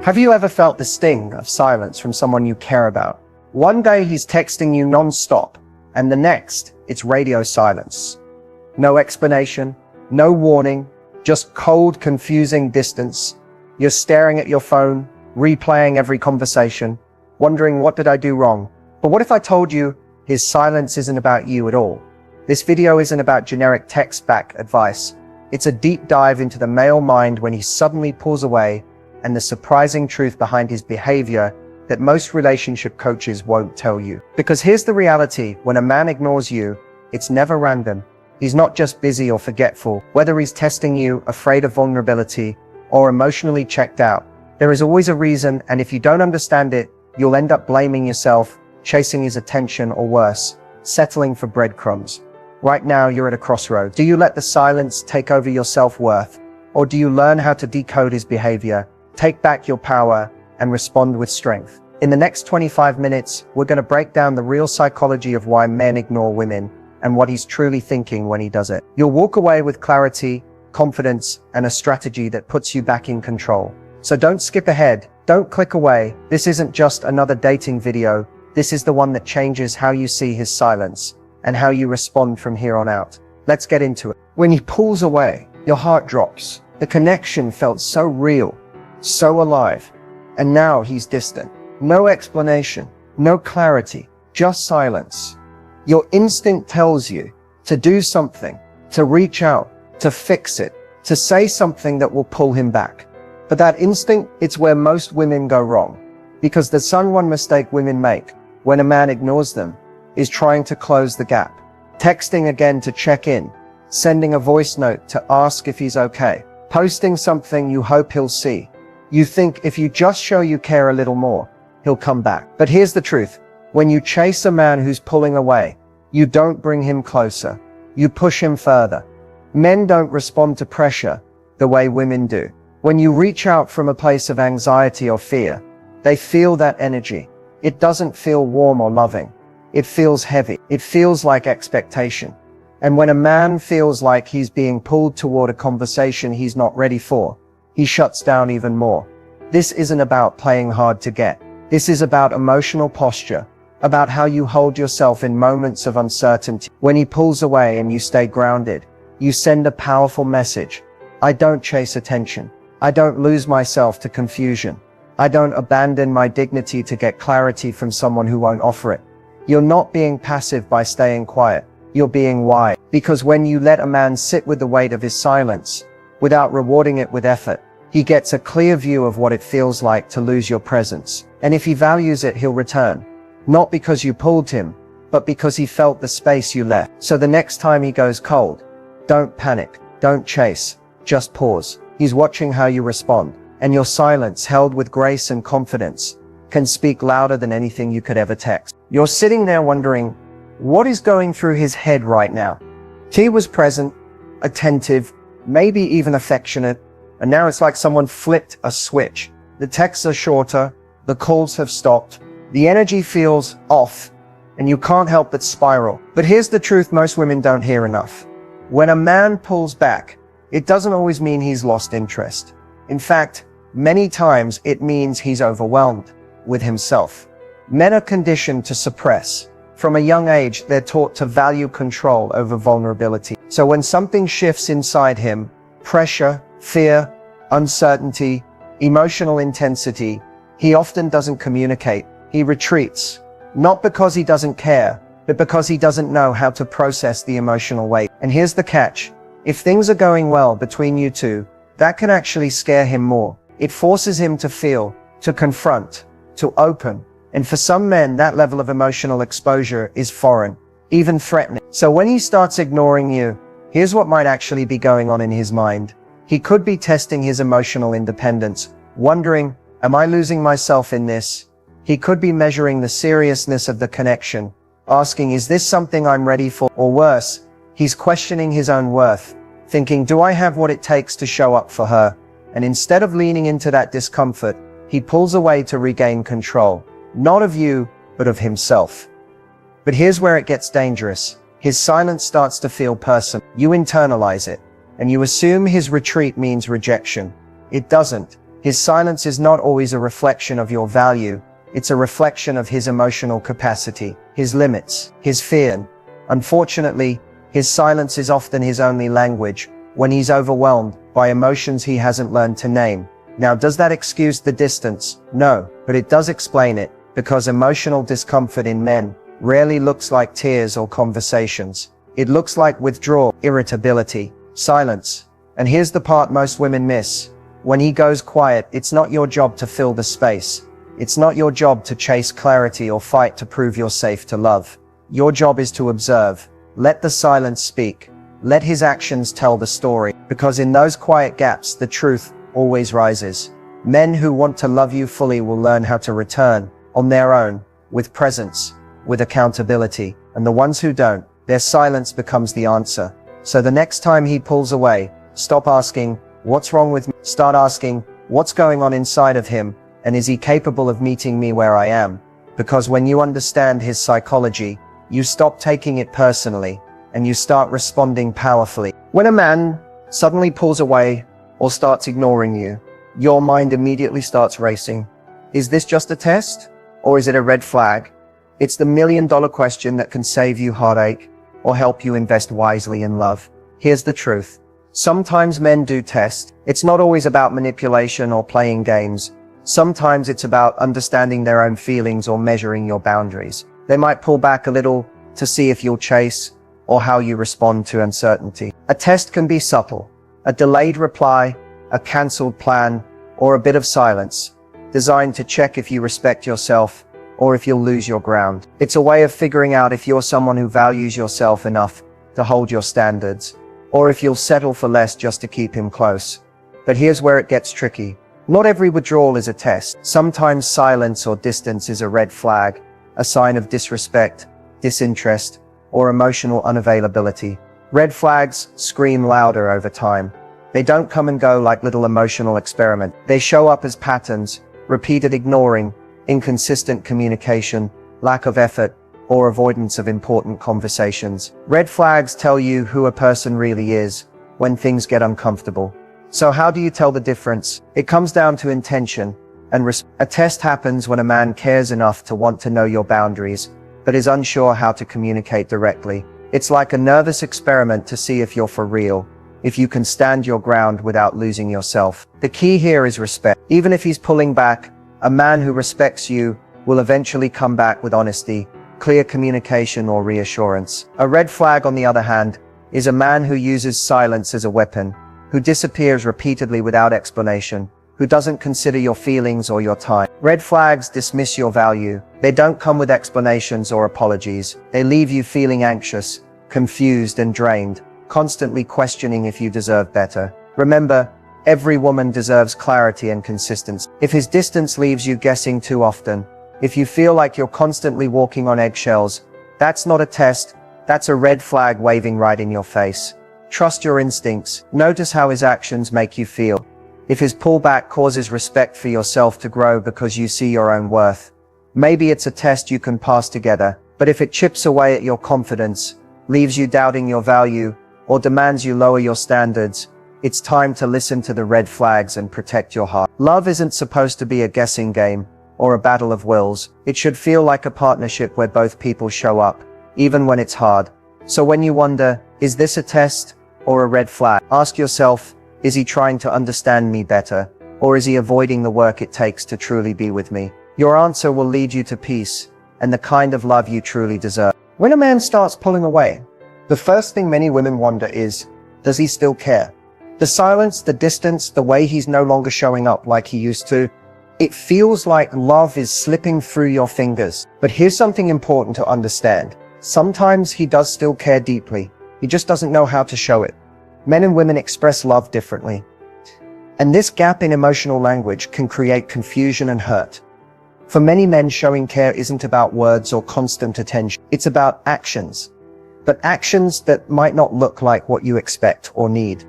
Have you ever felt the sting of silence from someone you care about? One day he's texting you non-stop, and the next, it's radio silence. No explanation, no warning, just cold, confusing distance. You're staring at your phone, replaying every conversation, wondering, what did I do wrong? But what if I told you his silence isn't about you at all? This video isn't about generic text-back advice. It's a deep dive into the male mind when he suddenly pulls away, and the surprising truth behind his behavior that most relationship coaches won't tell you. Because here's the reality: when a man ignores you, it's never random. He's not just busy or forgetful. Whether he's testing you, afraid of vulnerability, or emotionally checked out, there is always a reason, and if you don't understand it, you'll end up blaming yourself, chasing his attention, or worse, settling for breadcrumbs. Right now, you're at a crossroads. Do you let the silence take over your self-worth, or do you learn how to decode his behavior, take back your power, and respond with strength? In the next 25 minutes, we're going to break down the real psychology of why men ignore women and what he's truly thinking when he does it. You'll walk away with clarity, confidence, and a strategy that puts you back in control. So don't skip ahead. Don't click away. This isn't just another dating video. This is the one that changes how you see his silence and how you respond from here on out. Let's get into it. When he pulls away, your heart drops. The connection felt so real, so alive, and now he's distant. No explanation, no clarity, just silence. Your instinct tells you to do something, to reach out, to fix it, to say something that will pull him back. But that instinct, it's where most women go wrong. Because the one mistake women make when a man ignores them is trying to close the gap. Texting again to check in, sending a voice note to ask if he's okay, posting something you hope he'll see. You think if you just show you care a little more, he'll come back. But here's the truth. When you chase a man who's pulling away, you don't bring him closer. You push him further. Men don't respond to pressure the way women do. When you reach out from a place of anxiety or fear, they feel that energy. It doesn't feel warm or loving. It feels heavy. It feels like expectation. And when a man feels like he's being pulled toward a conversation he's not ready for, he shuts down even more. This isn't about playing hard to get. This is about emotional posture, about how you hold yourself in moments of uncertainty. When he pulls away and you stay grounded, you send a powerful message. I don't chase attention. I don't lose myself to confusion. I don't abandon my dignity to get clarity from someone who won't offer it. You're not being passive by staying quiet. You're being wise. Because when you let a man sit with the weight of his silence, without rewarding it with effort, he gets a clear view of what it feels like to lose your presence. And if he values it, he'll return. Not because you pulled him, but because he felt the space you left. So the next time he goes cold, don't panic, don't chase, just pause. He's watching how you respond, and your silence, held with grace and confidence, can speak louder than anything you could ever text. You're sitting there wondering, what is going through his head right now? He was present, attentive, maybe even affectionate, and now it's like someone flipped a switch. The texts are shorter, the calls have stopped, the energy feels off, and you can't help but spiral. But here's the truth most women don't hear enough. When a man pulls back, it doesn't always mean he's lost interest. In fact, many times it means he's overwhelmed with himself. Men are conditioned to suppress. From a young age, they're taught to value control over vulnerability. So when something shifts inside him, pressure, fear, uncertainty, emotional intensity, he often doesn't communicate. He retreats. Not because he doesn't care, but because he doesn't know how to process the emotional weight. And here's the catch. If things are going well between you two, that can actually scare him more. It forces him to feel, to confront, to open. And for some men, that level of emotional exposure is foreign, even threatening. So when he starts ignoring you, here's what might actually be going on in his mind. He could be testing his emotional independence, wondering, am I losing myself in this? He could be measuring the seriousness of the connection, asking, is this something I'm ready for? Or worse, he's questioning his own worth, thinking, do I have what it takes to show up for her? And instead of leaning into that discomfort, he pulls away to regain control, not of you, but of himself. But here's where it gets dangerous. His silence starts to feel personal. You internalize it, and you assume his retreat means rejection. It doesn't. His silence is not always a reflection of your value. It's a reflection of his emotional capacity, his limits, his fear. Unfortunately, his silence is often his only language when he's overwhelmed by emotions he hasn't learned to name. Now, does that excuse the distance? No, but it does explain it, because emotional discomfort in men rarely looks like tears or conversations. It looks like withdrawal, irritability, silence. And here's the part most women miss. When he goes quiet, it's not your job to fill the space. It's not your job to chase clarity or fight to prove you're safe to love. Your job is to observe. Let the silence speak. Let his actions tell the story, because in those quiet gaps, the truth always rises. Men who want to love you fully will learn how to return on their own, with presence, with accountability. And the ones who don't, their silence becomes the answer. So the next time he pulls away, stop asking, "What's wrong with me?" Start asking, "What's going on inside of him? And is he capable of meeting me where I am?" Because when you understand his psychology, you stop taking it personally, and you start responding powerfully. When a man suddenly pulls away or starts ignoring you, your mind immediately starts racing. Is this just a test? Or is it a red flag? It's the million-dollar question that can save you heartache or help you invest wisely in love. Here's the truth. Sometimes men do test. It's not always about manipulation or playing games. Sometimes it's about understanding their own feelings or measuring your boundaries. They might pull back a little to see if you'll chase or how you respond to uncertainty. A test can be subtle. A delayed reply, a cancelled plan, or a bit of silence, designed to check if you respect yourself or if you'll lose your ground. It's a way of figuring out if you're someone who values yourself enough to hold your standards, or if you'll settle for less just to keep him close. But here's where it gets tricky. Not every withdrawal is a test. Sometimes silence or distance is a red flag, a sign of disrespect, disinterest, or emotional unavailability. Red flags scream louder over time. They don't come and go like little emotional experiments. They show up as patterns, repeated ignoring, inconsistent communication, lack of effort, or avoidance of important conversations. Red flags tell you who a person really is when things get uncomfortable. So how do you tell the difference? It comes down to intention and a test happens when a man cares enough to want to know your boundaries, but is unsure how to communicate directly. It's like a nervous experiment to see if you're for real, if you can stand your ground without losing yourself. The key here is respect. Even if he's pulling back, a man who respects you will eventually come back with honesty, clear communication, or reassurance. A red flag, on the other hand, is a man who uses silence as a weapon, who disappears repeatedly without explanation, who doesn't consider your feelings or your time. Red flags dismiss your value. They don't come with explanations or apologies. They leave you feeling anxious, confused, and drained, constantly questioning if you deserve better. Remember, every woman deserves clarity and consistency. If his distance leaves you guessing too often, if you feel like you're constantly walking on eggshells, that's not a test, that's a red flag waving right in your face. Trust your instincts. Notice how his actions make you feel. If his pullback causes respect for yourself to grow because you see your own worth, maybe it's a test you can pass together. But if it chips away at your confidence, leaves you doubting your value, or demands you lower your standards, it's time to listen to the red flags and protect your heart. Love isn't supposed to be a guessing game or a battle of wills. It should feel like a partnership where both people show up, even when it's hard. So when you wonder, is this a test or a red flag? Ask yourself, is he trying to understand me better, or is he avoiding the work it takes to truly be with me? Your answer will lead you to peace and the kind of love you truly deserve. When a man starts pulling away, the first thing many women wonder is, does he still care? The silence, the distance, the way he's no longer showing up like he used to, it feels like love is slipping through your fingers. But here's something important to understand. Sometimes he does still care deeply. He just doesn't know how to show it. Men and women express love differently. And this gap in emotional language can create confusion and hurt. For many men, showing care isn't about words or constant attention. It's about actions. But actions that might not look like what you expect or need.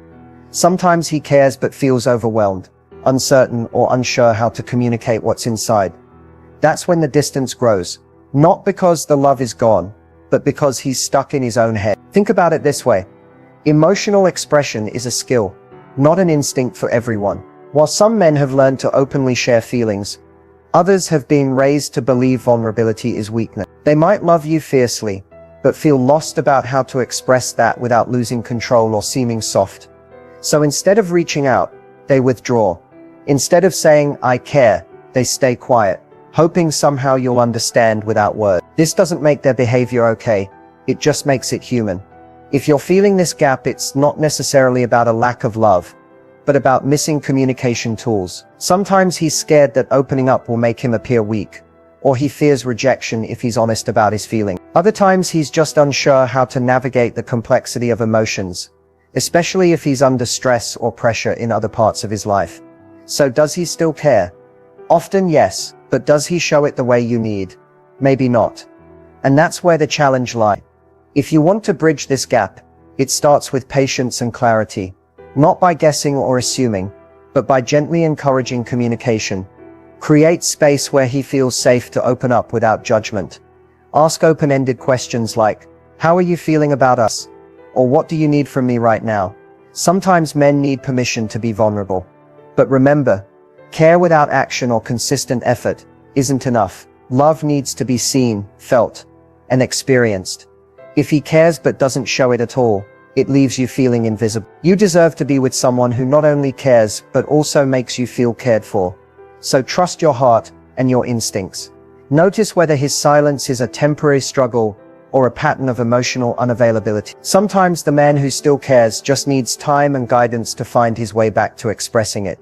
Sometimes he cares but feels overwhelmed, uncertain, or unsure how to communicate what's inside. That's when the distance grows. Not because the love is gone, but because he's stuck in his own head. Think about it this way. Emotional expression is a skill, not an instinct for everyone. While some men have learned to openly share feelings, others have been raised to believe vulnerability is weakness. They might love you fiercely, but feel lost about how to express that without losing control or seeming soft. So instead of reaching out, they withdraw. Instead of saying, "I care," they stay quiet, hoping somehow you'll understand without words. This doesn't make their behavior okay, it just makes it human. If you're feeling this gap, it's not necessarily about a lack of love, but about missing communication tools. Sometimes he's scared that opening up will make him appear weak, or he fears rejection if he's honest about his feelings. Other times he's just unsure how to navigate the complexity of emotions, especially if he's under stress or pressure in other parts of his life. So does he still care? Often yes, but does he show it the way you need? Maybe not. And that's where the challenge lies. If you want to bridge this gap, it starts with patience and clarity. Not by guessing or assuming, but by gently encouraging communication. Create space where he feels safe to open up without judgment. Ask open-ended questions like, "How are you feeling about us?" Or "What do you need from me right now?" Sometimes men need permission to be vulnerable. But remember, care without action or consistent effort isn't enough. Love needs to be seen, felt, and experienced. If he cares but doesn't show it at all, it leaves you feeling invisible. You deserve to be with someone who not only cares, but also makes you feel cared for. So trust your heart and your instincts. Notice whether his silence is a temporary struggle or a pattern of emotional unavailability. Sometimes the man who still cares just needs time and guidance to find his way back to expressing it.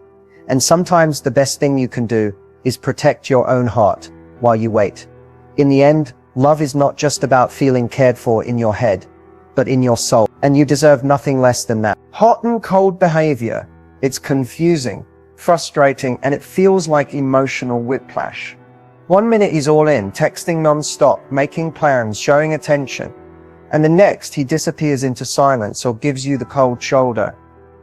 And sometimes the best thing you can do is protect your own heart while you wait. In the end, love is not just about feeling cared for in your head, but in your soul. And you deserve nothing less than that. Hot and cold behavior. It's confusing, frustrating, and it feels like emotional whiplash. One minute he's all in, texting non-stop, making plans, showing attention. And the next he disappears into silence or gives you the cold shoulder.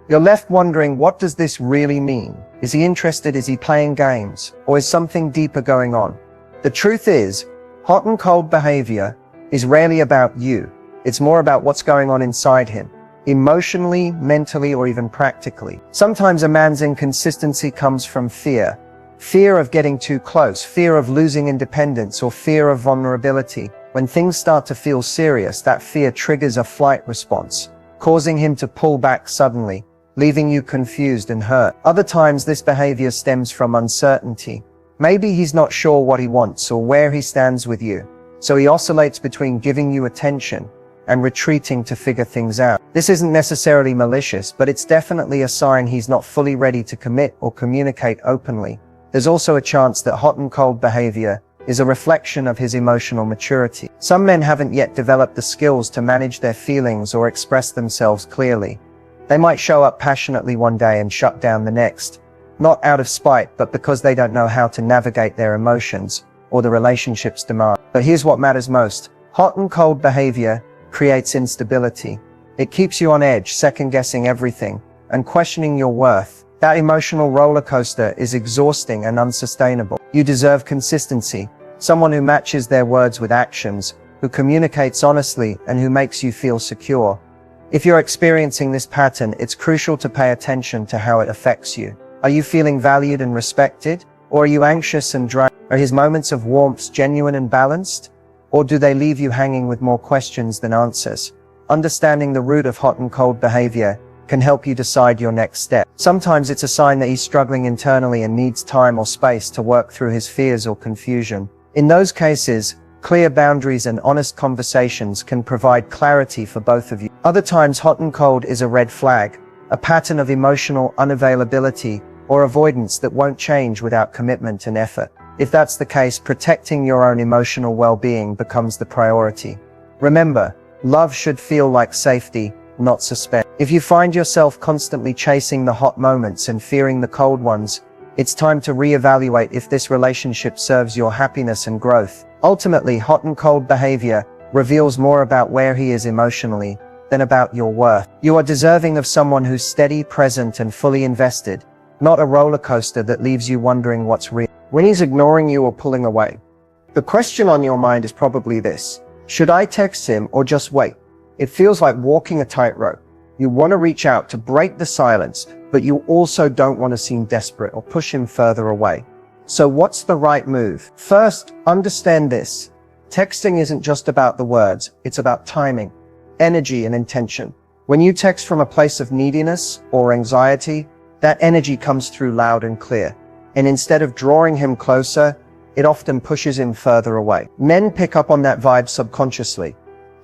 You're left wondering, what does this really mean? Is he interested? Is he playing games? Or is something deeper going on? The truth is, hot and cold behavior is rarely about you. It's more about what's going on inside him, emotionally, mentally, or even practically. Sometimes a man's inconsistency comes from fear. Fear of getting too close, fear of losing independence, or fear of vulnerability. When things start to feel serious, that fear triggers a flight response, causing him to pull back suddenly, leaving you confused and hurt. Other times this behavior stems from uncertainty. Maybe he's not sure what he wants or where he stands with you, so he oscillates between giving you attention and retreating to figure things out. This isn't necessarily malicious, but it's definitely a sign he's not fully ready to commit or communicate openly. There's also a chance that hot and cold behavior is a reflection of his emotional maturity. Some men haven't yet developed the skills to manage their feelings or express themselves clearly. They might show up passionately one day and shut down the next, not out of spite, but because they don't know how to navigate their emotions or the relationship's demand. But here's what matters most. Hot and cold behavior creates instability. It keeps you on edge, second-guessing everything and questioning your worth. That emotional roller coaster is exhausting and unsustainable. You deserve consistency, someone who matches their words with actions, who communicates honestly, and who makes you feel secure. If you're experiencing this pattern, it's crucial to pay attention to how it affects you. Are you feeling valued and respected? Or are you anxious and dry? Are his moments of warmth genuine and balanced? Or do they leave you hanging with more questions than answers? Understanding the root of hot and cold behavior can help you decide your next step. Sometimes it's a sign that he's struggling internally and needs time or space to work through his fears or confusion. In those cases, clear boundaries and honest conversations can provide clarity for both of you. Other times, hot and cold is a red flag, a pattern of emotional unavailability or avoidance that won't change without commitment and effort. If that's the case, protecting your own emotional well-being becomes the priority. Remember, love should feel like safety, not suspense. If you find yourself constantly chasing the hot moments and fearing the cold ones, it's time to reevaluate if this relationship serves your happiness and growth. Ultimately, hot and cold behavior reveals more about where he is emotionally than about your worth. You are deserving of someone who's steady, present, and fully invested, not a roller coaster that leaves you wondering what's real. When he's ignoring you or pulling away, the question on your mind is probably this: should I text him or just wait? It feels like walking a tightrope. You want to reach out to break the silence, but you also don't want to seem desperate or push him further away. So what's the right move? First, understand this. Texting isn't just about the words, it's about timing, energy, and intention. When you text from a place of neediness or anxiety, that energy comes through loud and clear. And instead of drawing him closer, it often pushes him further away. Men pick up on that vibe subconsciously,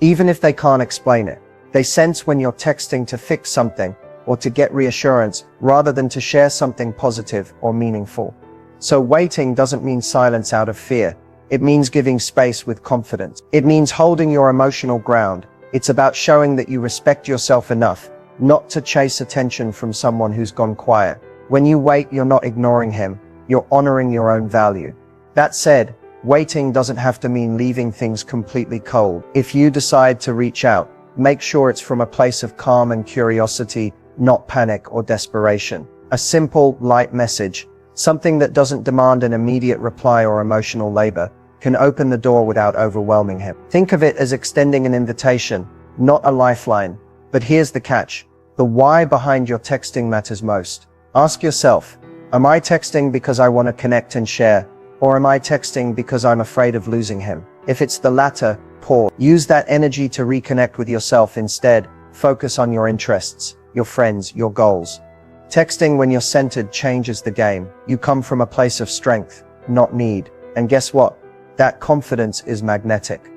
even if they can't explain it. They sense when you're texting to fix something or to get reassurance rather than to share something positive or meaningful. So waiting doesn't mean silence out of fear. It means giving space with confidence. It means holding your emotional ground. It's about showing that you respect yourself enough not to chase attention from someone who's gone quiet. When you wait, you're not ignoring him. You're honoring your own value. That said, waiting doesn't have to mean leaving things completely cold. If you decide to reach out, make sure it's from a place of calm and curiosity, not panic or desperation. A simple, light message, something that doesn't demand an immediate reply or emotional labor, can open the door without overwhelming him. Think of it as extending an invitation, not a lifeline. But here's the catch. The why behind your texting matters most. Ask yourself, am I texting because I want to connect and share? Or am I texting because I'm afraid of losing him? If it's the latter, pause. Use that energy to reconnect with yourself instead. Focus on your interests, your friends, your goals. Texting when you're centered changes the game. You come from a place of strength, not need. And guess what? That confidence is magnetic.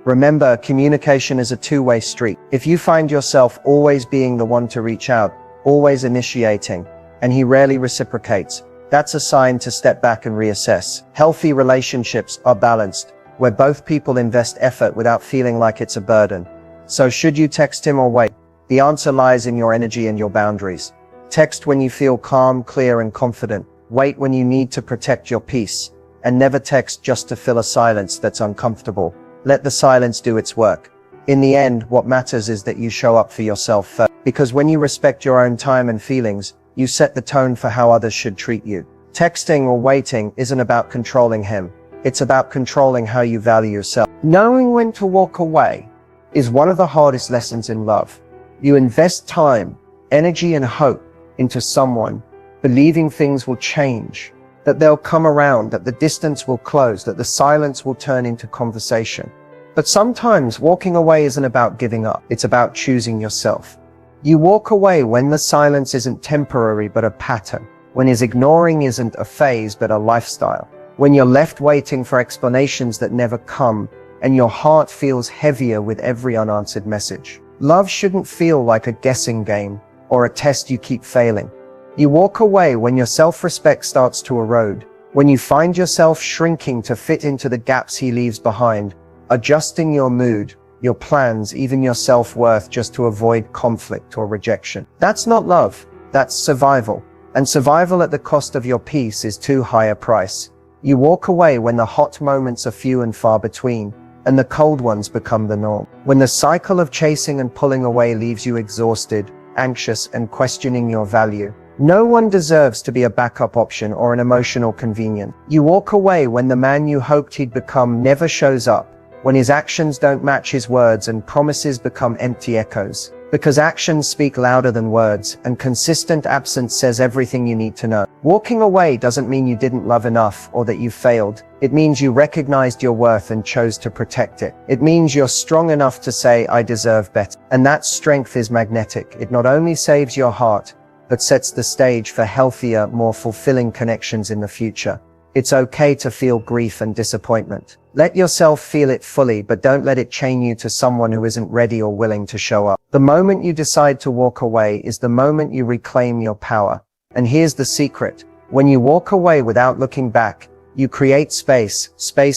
Remember, communication is a two-way street. If you find yourself always being the one to reach out, always initiating, and he rarely reciprocates, that's a sign to step back and reassess. Healthy relationships are balanced, where both people invest effort without feeling like it's a burden. So should you text him or wait? The answer lies in your energy and your boundaries. Text when you feel calm, clear, and confident. Wait when you need to protect your peace. And never text just to fill a silence that's uncomfortable. Let the silence do its work. In the end, what matters is that you show up for yourself first. Because when you respect your own time and feelings, you set the tone for how others should treat you. Texting or waiting isn't about controlling him. It's about controlling how you value yourself. Knowing when to walk away is one of the hardest lessons in love. You invest time, energy, and hope into someone, believing things will change, that they'll come around, that the distance will close, that the silence will turn into conversation. But sometimes walking away isn't about giving up. It's about choosing yourself. You walk away when the silence isn't temporary but a pattern, when his ignoring isn't a phase but a lifestyle, when you're left waiting for explanations that never come, and your heart feels heavier with every unanswered message. Love shouldn't feel like a guessing game or a test you keep failing. You walk away when your self-respect starts to erode, when you find yourself shrinking to fit into the gaps he leaves behind, adjusting your mood, your plans, even your self-worth just to avoid conflict or rejection. That's not love, that's survival. And survival at the cost of your peace is too high a price. You walk away when the hot moments are few and far between, and the cold ones become the norm. When the cycle of chasing and pulling away leaves you exhausted, anxious, and questioning your value. No one deserves to be a backup option or an emotional convenience. You walk away when the man you hoped he'd become never shows up, when his actions don't match his words and promises become empty echoes. Because actions speak louder than words, and consistent absence says everything you need to know. Walking away doesn't mean you didn't love enough or that you failed. It means you recognized your worth and chose to protect it. It means you're strong enough to say, I deserve better. And that strength is magnetic. It not only saves your heart, but sets the stage for healthier, more fulfilling connections in the future. It's okay to feel grief and disappointment. Let yourself feel it fully, but don't let it chain you to someone who isn't ready or willing to show up. The moment you decide to walk away is the moment you reclaim your power. And here's the secret. When you walk away without looking back, you create space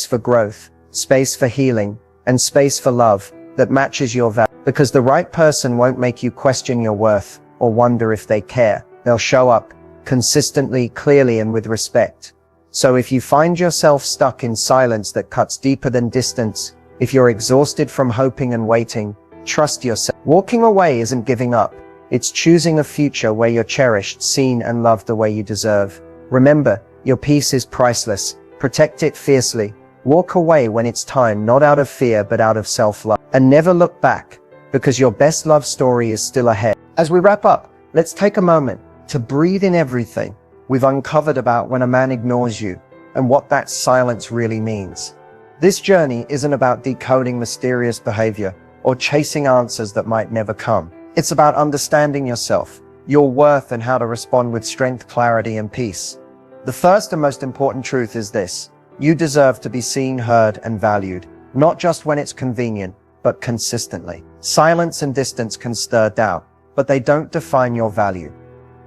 for growth, space for healing, and space for love that matches your value. Because the right person won't make you question your worth or wonder if they care. They'll show up consistently, clearly, and with respect. So if you find yourself stuck in silence that cuts deeper than distance, if you're exhausted from hoping and waiting, trust yourself. Walking away isn't giving up. It's choosing a future where you're cherished, seen, and loved the way you deserve. Remember, your peace is priceless. Protect it fiercely. Walk away when it's time, not out of fear, but out of self-love. And never look back. because your best love story is still ahead. As we wrap up, let's take a moment to breathe in everything we've uncovered about when a man ignores you and what that silence really means. This journey isn't about decoding mysterious behavior or chasing answers that might never come. It's about understanding yourself, your worth, and how to respond with strength, clarity, and peace. The first and most important truth is this: you deserve to be seen, heard, and valued, not just when it's convenient, but consistently. Silence and distance can stir doubt, but they don't define your value.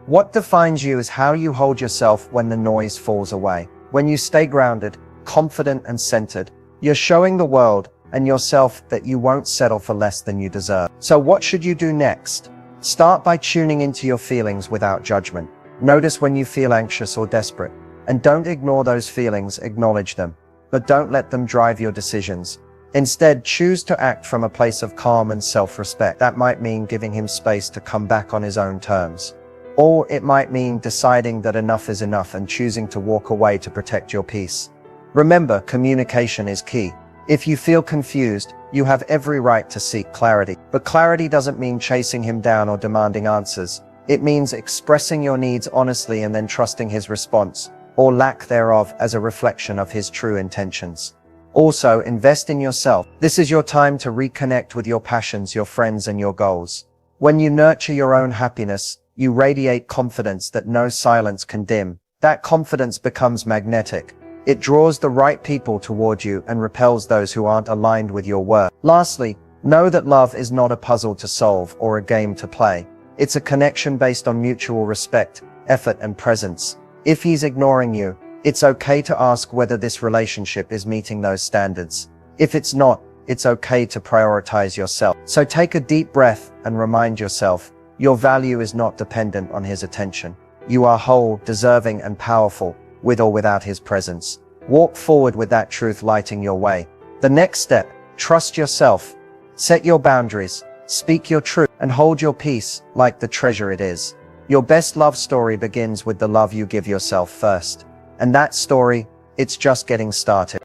What defines you is how you hold yourself when the noise falls away. When you stay grounded, confident, and centered, you're showing the world and yourself that you won't settle for less than you deserve. So what should you do next? Start by tuning into your feelings without judgment. Notice when you feel anxious or desperate, and don't ignore those feelings, acknowledge them, but don't let them drive your decisions. Instead, choose to act from a place of calm and self-respect. That might mean giving him space to come back on his own terms. Or it might mean deciding that enough is enough and choosing to walk away to protect your peace. Remember, communication is key. If you feel confused, you have every right to seek clarity. But clarity doesn't mean chasing him down or demanding answers. It means expressing your needs honestly and then trusting his response, or lack thereof, as a reflection of his true intentions. Also, invest in yourself. This is your time to reconnect with your passions, your friends, and your goals. When you nurture your own happiness, you radiate confidence that no silence can dim. That confidence becomes magnetic. It draws the right people toward you and repels those who aren't aligned with your worth. Lastly, know that love is not a puzzle to solve or a game to play. It's a connection based on mutual respect, effort, and presence. If he's ignoring you, it's okay to ask whether this relationship is meeting those standards. If it's not, it's okay to prioritize yourself. So take a deep breath and remind yourself, your value is not dependent on his attention. You are whole, deserving, and powerful, with or without his presence. Walk forward with that truth lighting your way. The next step: trust yourself. Set your boundaries, speak your truth, and hold your peace like the treasure it is. Your best love story begins with the love you give yourself first. And that story, it's just getting started.